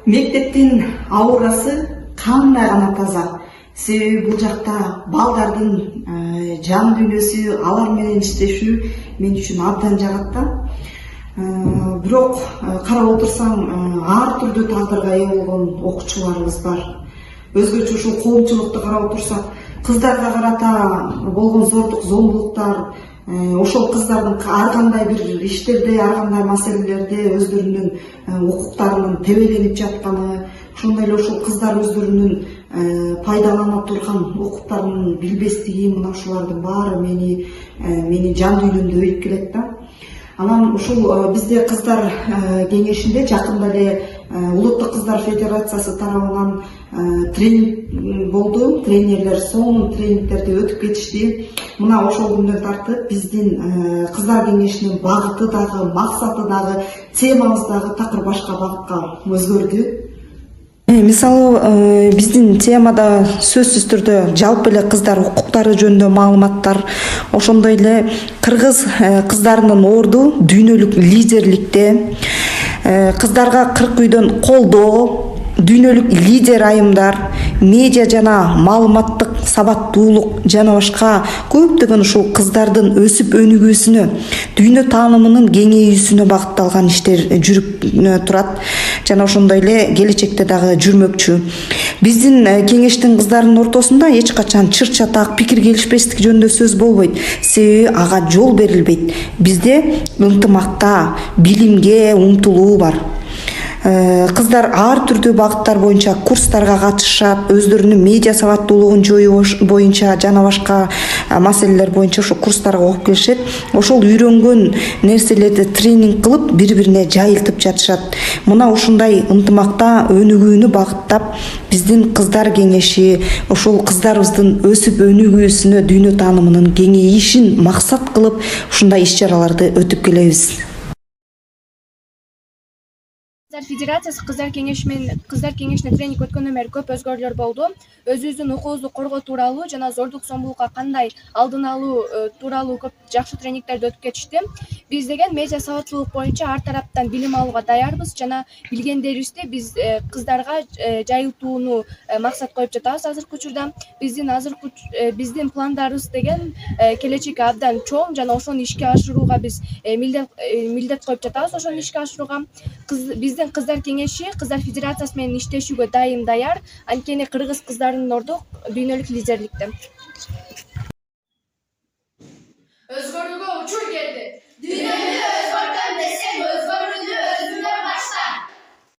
Мектептин аурасы кандай гана таза. Себеби бул жакта балдардын жан дүйнөсү, алар менен иштешүү мен үчүн абдан жагат да. Бирок карап отурсаң, ар түрдүү тагдырга ээ болгон окуучуларыбыз бар. Өзгөчө ушул коомчулукту карап отурсак, кыздарга карата болгон зордук, зомбулуктар, ошол кыздардын ар кандай бир иштерде, ар кандай маселелерде өздөрүнүн укуктарынын тебеленип жатканы, ошондой эле ошол кыздар өздөрүнүн пайдалана турган укуктарын билбестиги, мына ушулардын баары мени жан дүйнөмдү өйүп келет да. Анан ушул бизде кыздар кеңешинде жакында эле Улуттук кыздар федерациясы тарабынан тренинг болду. Тренерлер соң тренингтерди өтүп кетишти. Мына ошол күндөн тартып биздин кыздар кеңешинин багыты дагы, максаты дагы, темабыз дагы такыр башка багытка өзгөрдү. Мисалы биздин темада сөзсүз түрдө жалпы эле кыздар укуктары жөнүндө маалыматтар, ошондой эле кыргыз кыздарынын орду дүйнөлүк лидерликте, кыздарга 40 үйдөн колдоо, дүйнөлүк лидер айымдар, медиа жана маалыматтык сабаттуулук жана башка көптөгөн ушул кыздардын өсүп өнүгүүсүнө, дүйнө таанымынын кеңейүүсүнө багытталган иштер жүрүп турат жана ошондой эле келечекте дагы жүрмөкчү. Биздин кеңештин кыздарынын ортосунда эч качан чыр чатак, пикир келишпестик жөнүндө сөз болбойт. Себеби ага жол берилбейт. Бизде ынтымакка, билимге умтулуу бар. Кыздар ар түрдүү багыттар боюнча курстарга катышат, өздөрүнүн медиа сабаттуулугун жоюу боюнча жана башка маселелер боюнча ошо курстарга окуп келишет. Ошол үйрөнгөн нерселерди тренинг кылып, бири-бирине жайылтып жатышат. Мына ушундай ынтымакта өнүгүүнү багыттап, биздин кыздар кеңеши ошол кыздарыбыздын өсүп өнүгүүсүнө, дүйнө таанымынын кеңейишин максат кылып, ушундай иш-чараларды өтүп келебиз. Кыздар Федерациясы кыздар кеңешине тренинг өткөндөн бери көп өзгөрүүлөр болду. Өзүбүздүн укугубузду коргоо тууралуу жана зордук зомбулукка кандай алдын алуу тууралуу көп жакшы тренингтерди өтүп кетишти. Биз деген медиа сабаттуулук боюнча ар тараптан билим алууга даярбыз жана билгендерибизди биз кыздарга жайылтууну максат коюп жатабыз азыркы учурда. Биздин пландарыбыз деген келечекке абдан чоң жана ошону ишке ашырууга биз милдет коюп жатабыз. Ошону ишке ашырууга биздин кыздар кеңеши кыздар федерациясы менен иштешүүгө дайым даяр. Анткени кыргыз кыздарынын орду дүйнөлүк лидерликте.